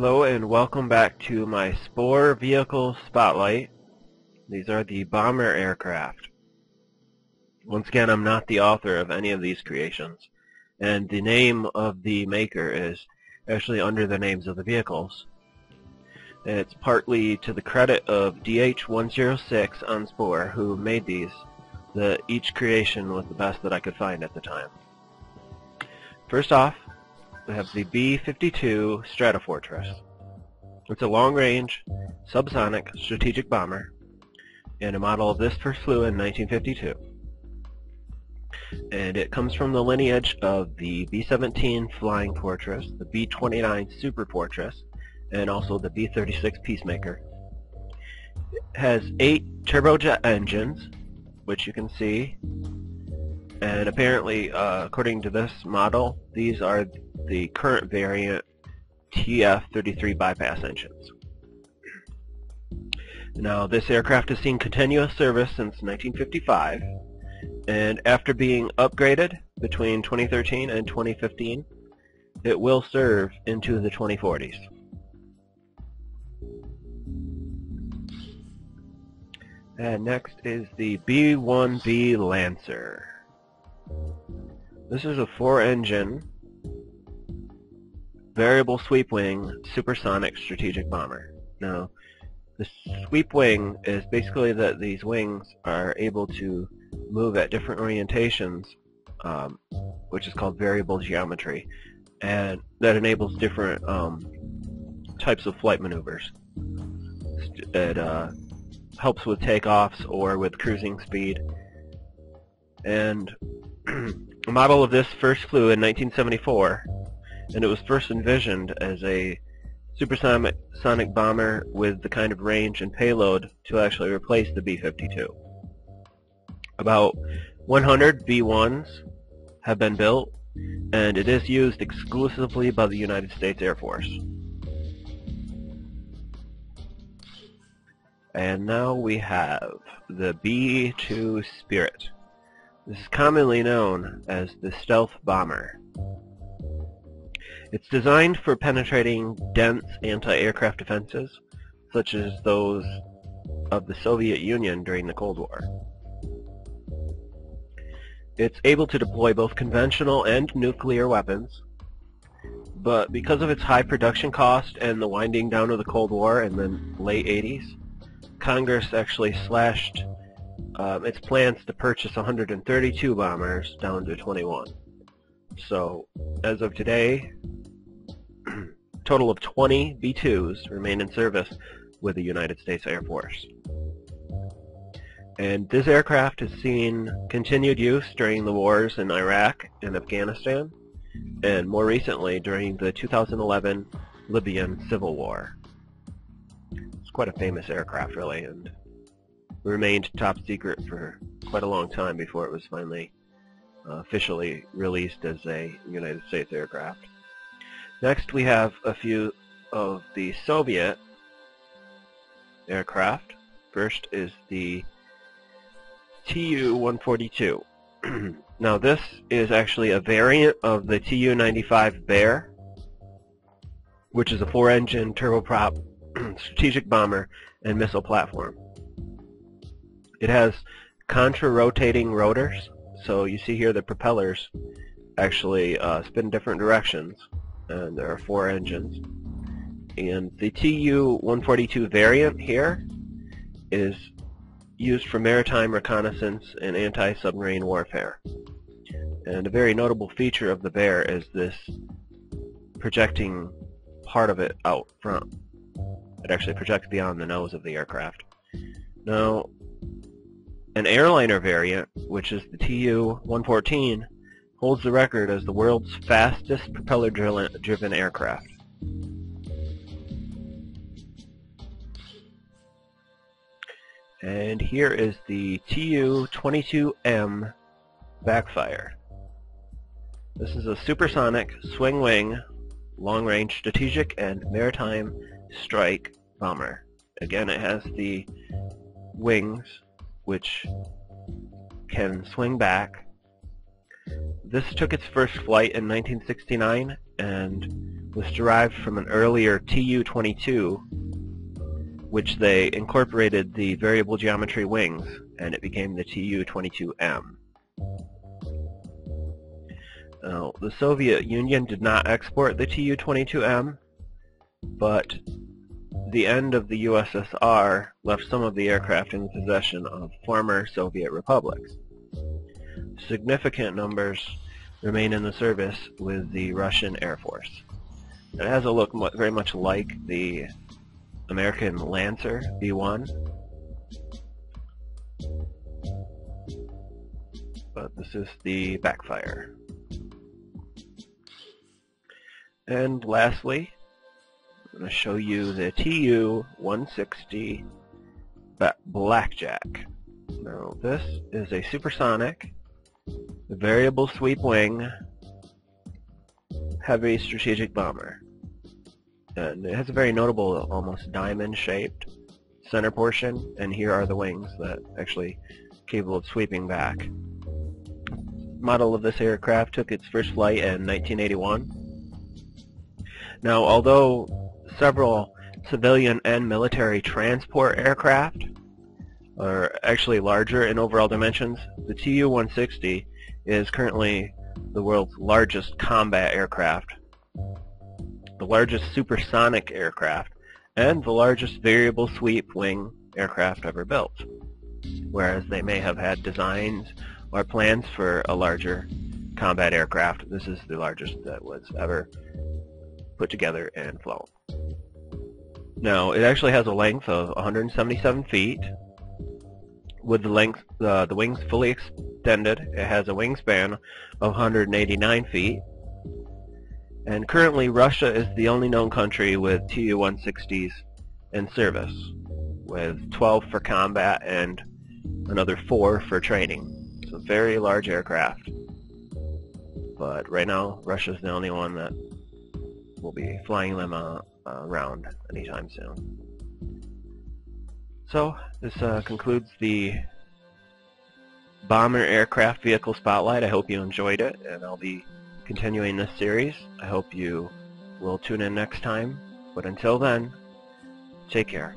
Hello and welcome back to my SPORE vehicle spotlight. These are the bomber aircraft. Once again, I'm not the author of any of these creations, and the name of the maker is actually under the names of the vehicles. And it's partly to the credit of DH106 on SPORE, who made these, that each creation was the best that I could find at the time. First off, we have the B52 Stratofortress. It's a long-range, subsonic strategic bomber, and a model of this first flew in 1952. And it comes from the lineage of the B-17 Flying Fortress, the B-29 Super Fortress, and also the B-36 Peacemaker. It has 8 turbojet engines, which you can see, and apparently, according to this model, these are the current variant TF-33 bypass engines. Now, this aircraft has seen continuous service since 1955, and after being upgraded between 2013 and 2015, it will serve into the 2040s. And next is the B1Z Lancer. This is a 4-engine, variable sweep wing, supersonic strategic bomber. Now, the sweep wing is basically that these wings are able to move at different orientations, which is called variable geometry, and that enables different types of flight maneuvers. It helps with takeoffs or with cruising speed. And a model of this first flew in 1974, and it was first envisioned as a supersonic bomber with the kind of range and payload to actually replace the B-52. About 100 B-1s have been built, and it is used exclusively by the United States Air Force. And now we have the B-2 Spirit. This is commonly known as the stealth bomber. It's designed for penetrating dense anti-aircraft defenses, such as those of the Soviet Union during the Cold War. It's able to deploy both conventional and nuclear weapons, but because of its high production cost and the winding down of the Cold War in the late 80s, Congress actually slashed its plans to purchase 132 bombers down to 21. So, as of today, a total of 20 B-2s remain in service with the United States Air Force. And this aircraft has seen continued use during the wars in Iraq and Afghanistan, and more recently during the 2011 Libyan Civil War. It's quite a famous aircraft, really, and remained top secret for quite a long time before it was finally officially released as a United States aircraft. Next, we have a few of the Soviet aircraft. First is the Tu-142. Now, this is actually a variant of the Tu-95 Bear, which is a 4-engine turboprop strategic bomber and missile platform. It has contra-rotating rotors, so you see here the propellers actually spin different directions, and there are 4 engines. And the Tu-142 variant here is used for maritime reconnaissance and anti-submarine warfare. And a very notable feature of the Bear is this projecting part of it out front. It actually projects beyond the nose of the aircraft. Now, an airliner variant, which is the Tu-114, holds the record as the world's fastest propeller-driven aircraft. And here is the Tu22M Backfire. This is a supersonic, swing-wing, long-range strategic and maritime strike bomber. Again, it has the wings, which can swing back. This took its first flight in 1969 and was derived from an earlier Tu-22, which they incorporated the variable geometry wings, and it became the Tu-22M. Now, the Soviet Union did not export the Tu-22M, but the end of the USSR left some of the aircraft in the possession of former Soviet republics. Significant numbers remain in the service with the Russian Air Force. It has a look very much like the American Lancer B1, but this is the Backfire. And lastly, I'm going to show you the Tu-160 Blackjack. Now this is a supersonic, variable sweep wing, heavy strategic bomber. And it has a very notable, almost diamond-shaped center portion, and here are the wings that actually capable of sweeping back. Model of this aircraft took its first flight in 1981. Now, although several civilian and military transport aircraft are actually larger in overall dimensions, the Tu-160 is currently the world's largest combat aircraft, the largest supersonic aircraft, and the largest variable sweep wing aircraft ever built. Whereas they may have had designs or plans for a larger combat aircraft, this is the largest that was ever put together and flown. Now, it actually has a length of 177 feet. With the wings fully extended, it has a wingspan of 189 feet. And currently, Russia is the only known country with Tu-160s in service, with 12 for combat and another 4 for training. It's a very large aircraft. But right now, Russia's the only one that will be flying them around anytime soon. So, this concludes the Bomber Aircraft Vehicle Spotlight. I hope you enjoyed it, and I'll be continuing this series. I hope you will tune in next time. But until then, take care.